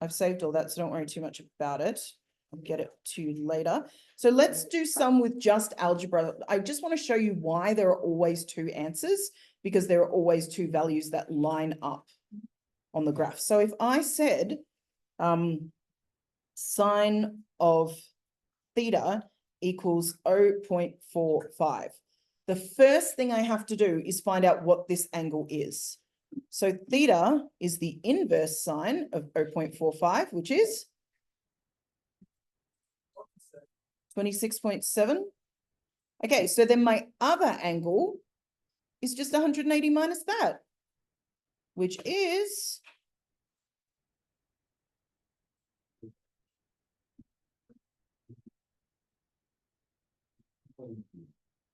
I've saved all that, so don't worry too much about it. I'll get it to you later. So let's do some with just algebra. I just want to show you why there are always two answers, because there are always two values that line up on the graph. So if I said sine of theta equals 0.45, the first thing I have to do is find out what this angle is. So theta is the inverse sine of 0.45, which is 26.7. Okay, so then my other angle is just 180 minus that, which is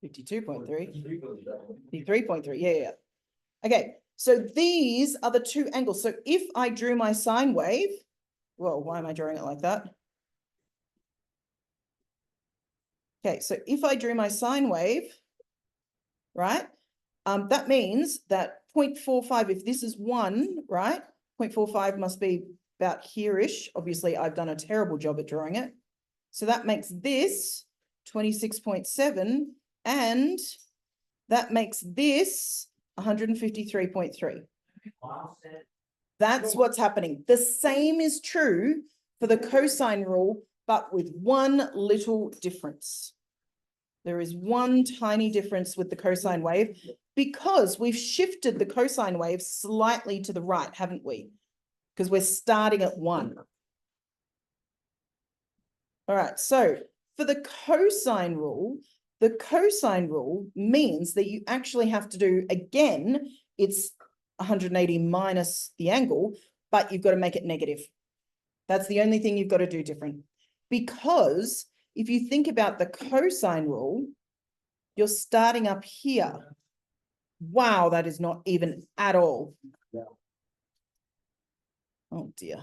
52.3. 53.3. Yeah. Okay, so these are the two angles. So if I drew my sine wave, well, why am I drawing it like that? Okay, so if I drew my sine wave, right, that means that 0.45, if this is 1, right, 0.45 must be about here-ish. Obviously, I've done a terrible job at drawing it. So that makes this 26.7, and that makes this 153.3. That's what's happening. The same is true for the cosine rule, but with one little difference. There is one tiny difference with the cosine wave, because we've shifted the cosine wave slightly to the right, haven't we? Because we're starting at 1. All right, so for the cosine rule means that you actually have to do, again, it's 180 minus the angle, but you've got to make it negative. That's the only thing you've got to do different. Because if you think about the cosine rule, you're starting up here. Wow, that is not even at all. Oh dear.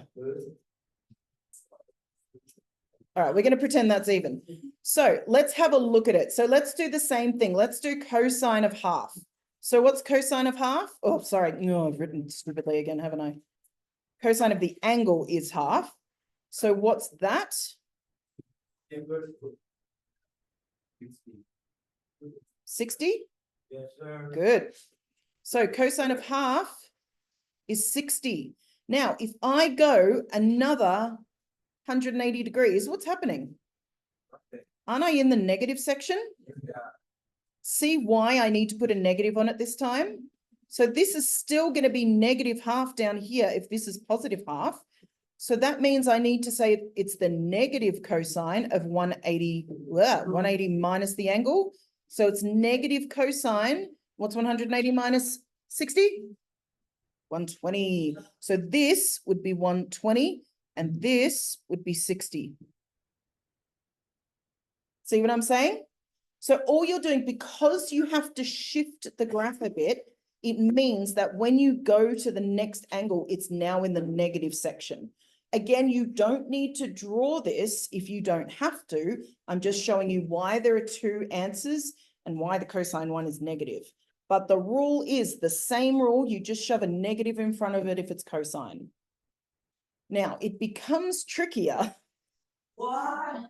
All right, we're going to pretend that's even. So let's have a look at it. So let's do the same thing. Let's do cosine of half. So what's cosine of half? Oh, sorry. No, I've written stupidly again, haven't I? Cosine of the angle is half. So what's that? 60? Yes, sir. Good. So cosine of half is 60. Now, if I go another 180 degrees, what's happening? Aren't I in the negative section? Yeah. See why I need to put a negative on it this time? So this is still going to be negative half down here if this is positive half. So that means I need to say it's the negative cosine of 180, 180 minus the angle. So it's negative cosine. What's 180 minus 60? 120. So this would be 120 and this would be 60. See what I'm saying? So all you're doing, because you have to shift the graph a bit, it means that when you go to the next angle, it's now in the negative section. Again, you don't need to draw this if you don't have to. I'm just showing you why there are two answers and why the cosine one is negative. But the rule is the same rule. You just shove a negative in front of it if it's cosine. Now, it becomes trickier. What?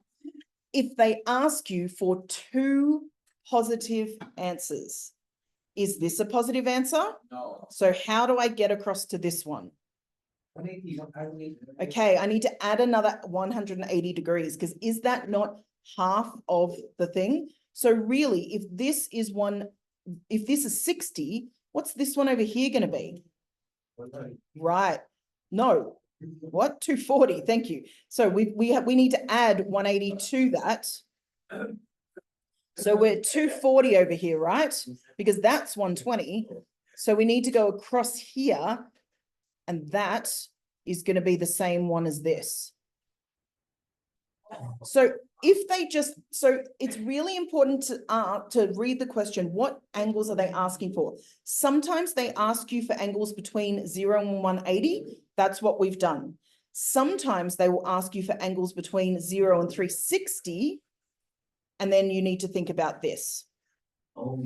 If they ask you for two positive answers. Is this a positive answer? No. So how do I get across to this one? 180. Okay, I need to add another 180 degrees, because is that not half of the thing? So really, if this is 60, what's this one over here going to be? Right. No. What? 240. Thank you. So we need to add 180 to that. So we're 240 over here, right? Because that's 120. So we need to go across here, and that is going to be the same one as this. So if they just, so it's really important to read the question. What angles are they asking for? Sometimes they ask you for angles between 0 and 180. That's what we've done. Sometimes they will ask you for angles between 0 and 360. And then you need to think about this. Oh.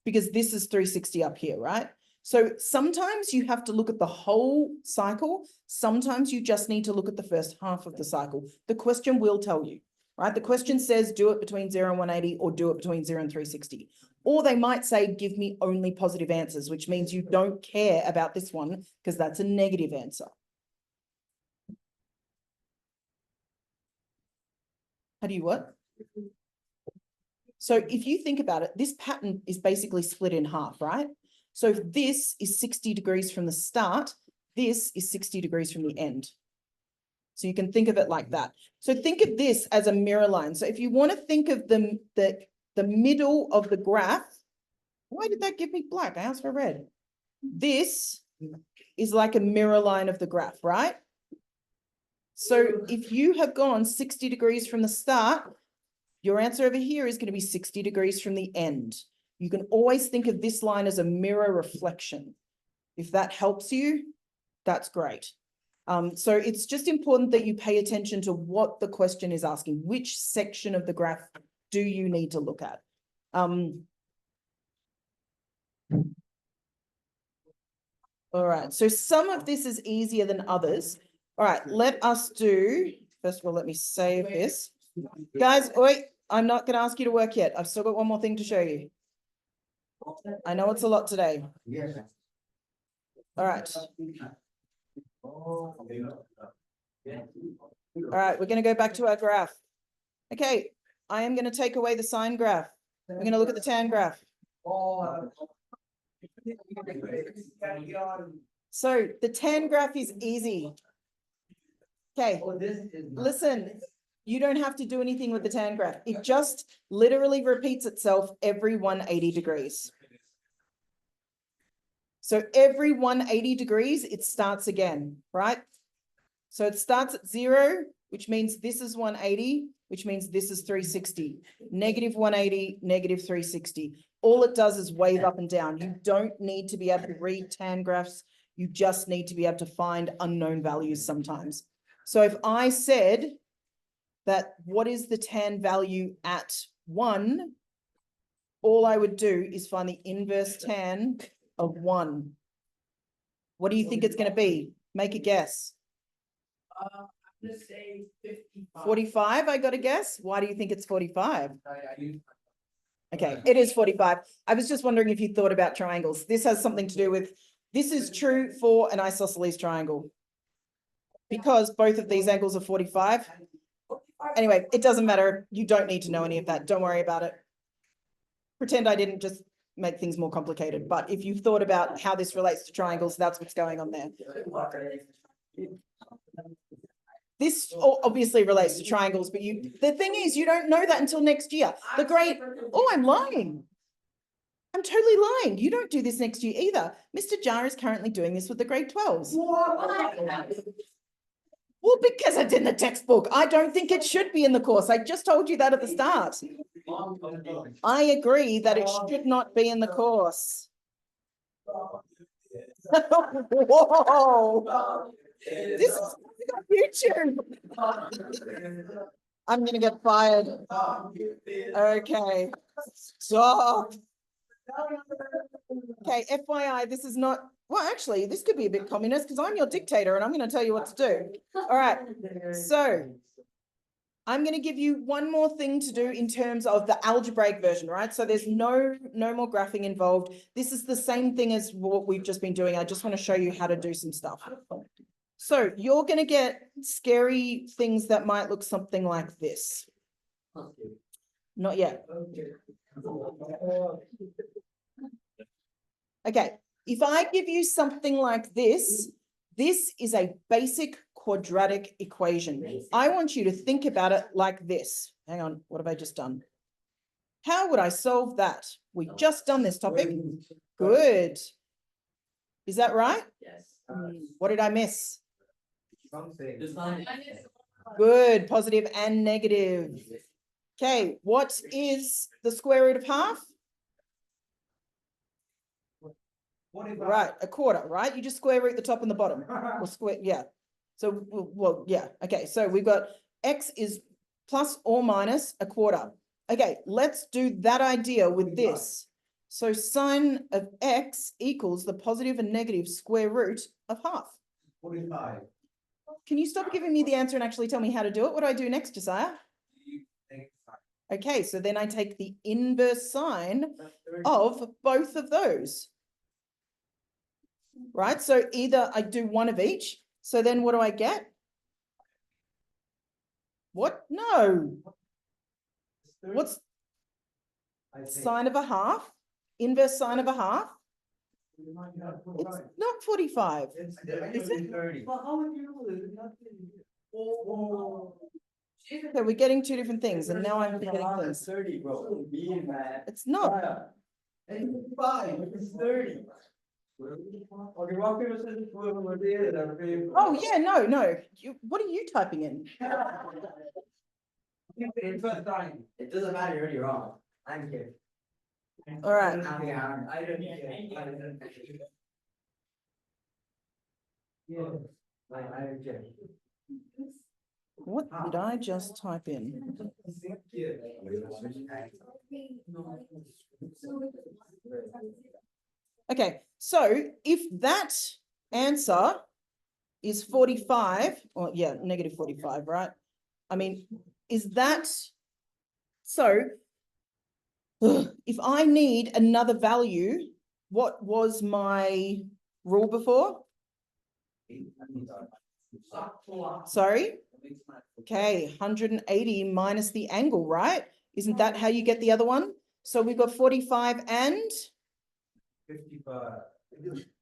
Because this is 360 up here, right? So sometimes you have to look at the whole cycle. Sometimes you just need to look at the first half of the cycle. The question will tell you, right? The question says, do it between 0 and 180 or do it between 0 and 360. Or they might say, give me only positive answers, which means you don't care about this one because that's a negative answer. How do you what? So if you think about it, this pattern is basically split in half, right? So if this is 60 degrees from the start, this is 60 degrees from the end. So you can think of it like that. So think of this as a mirror line. So if you want to think of the middle of the graph, why did that give me black? I asked for red. This is like a mirror line of the graph, right? So if you have gone 60 degrees from the start, your answer over here is going to be 60 degrees from the end. You can always think of this line as a mirror reflection. If that helps you, that's great. So it's just important that you pay attention to what the question is asking. Which section of the graph do you need to look at? All right, so some of this is easier than others. All right, let us do, first of all, let me save this. Guys, wait, I'm not going to ask you to work yet. I've still got one more thing to show you. I know it's a lot today. All right. All right, we're going to go back to our graph. Okay, I am going to take away the sine graph. We're going to look at the tan graph. So the tan graph is easy. Okay, listen, you don't have to do anything with the tan graph. It just literally repeats itself every 180 degrees. So every 180 degrees, it starts again, right? So it starts at 0, which means this is 180, which means this is 360. Negative 180, negative 360. All it does is wave up and down. You don't need to be able to read tan graphs. You just need to be able to find unknown values sometimes. So if I said that what is the tan value at 1, all I would do is find the inverse tan of 1. What do you think it's going to be? Make a guess. I'm gonna say 55. 45, I got a guess. Why do you think it's 45? Okay, it is 45. I was just wondering if you thought about triangles. This has something to do with, this is true for an isosceles triangle. Because both of these angles are 45. Anyway, it doesn't matter. You don't need to know any of that. Don't worry about it. Pretend I didn't just make things more complicated. But if you've thought about how this relates to triangles, that's what's going on there. This obviously relates to triangles, but the thing is, you don't know that until next year. The grade, oh, I'm lying. I'm totally lying. You don't do this next year either. Mr. Jar is currently doing this with the grade 12s. Well, because it's in the textbook. I don't think it should be in the course. I just told you that at the start. I agree that it should not be in the course. Whoa. This is YouTube. I'm going to get fired. Okay. Stop. Okay, FYI, this is not, well, actually, this could be a bit communist because I'm your dictator and I'm going to tell you what to do. All right. So I'm going to give you one more thing to do in terms of the algebraic version, right? So there's no more graphing involved. This is the same thing as what we've just been doing. I just want to show you how to do some stuff. So you're going to get scary things that might look something like this. Not yet. Okay, if I give you something like this, this is a basic quadratic equation. I want you to think about it like this. Hang on, what have I just done? How would I solve that? We just done this topic. Good. Is that right? Yes. What did I miss? Good, positive and negative. Okay, what is the square root of half? Right, a quarter, right? You just square root the top and the bottom. Or square, yeah. So, well, yeah. Okay, so we've got x is plus or minus a quarter. Okay, let's do that idea with this. So sine of x equals the positive and negative square root of half. 45. Can you stop giving me the answer and actually tell me how to do it? What do I do next, Josiah? You take five. Okay, so then I take the inverse sine That's 30. of both of those. Right, so either I do one of each. So then what do I get? What? No. It's 30. What's I think. sine of a half? Inverse sine of a half? It's not 45. It's Is it? 30. Well, how would you know this? It's not 30. Okay, we're getting two different things, and now I'm forgetting things. 30, bro. Me, man. It's not. It's 5. It's 30. Okay, what people said this was there. Oh, yeah, no. What are you typing in? First time. It doesn't matter, you're already wrong. I'm kidding. All right. I don't Yeah. I reject. What did I just type in? Okay, so if that answer is 45, or yeah, negative 45, right? I mean, is that, so if I need another value, what was my rule before? Sorry? Okay, 180 minus the angle, right? Isn't that how you get the other one? So we've got 45 and 55.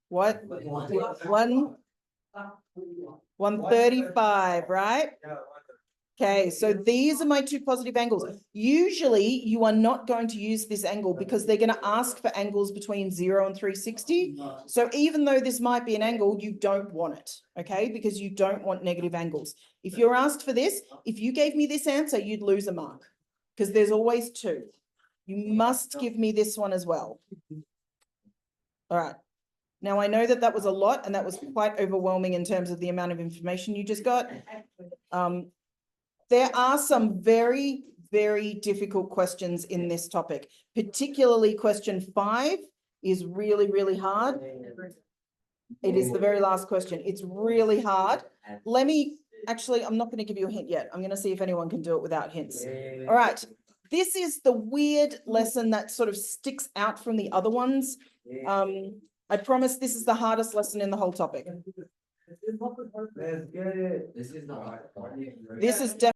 what? 135, right? Okay, so these are my two positive angles. Usually you are not going to use this angle because they're going to ask for angles between 0 and 360. So even though this might be an angle, you don't want it, okay? Because you don't want negative angles. If you're asked for this, if you gave me this answer, you'd lose a mark because there's always two. You must give me this one as well. All right. Now I know that that was a lot and that was quite overwhelming in terms of the amount of information you just got. There are some very, very difficult questions in this topic, particularly question 5 is really, really hard. It is the very last question. It's really hard. Let me, actually, I'm not going to give you a hint yet. I'm going to see if anyone can do it without hints. All right. This is the weird lesson that sort of sticks out from the other ones. I promise this is the hardest lesson in the whole topic. Let's get it. This is not. This is definitely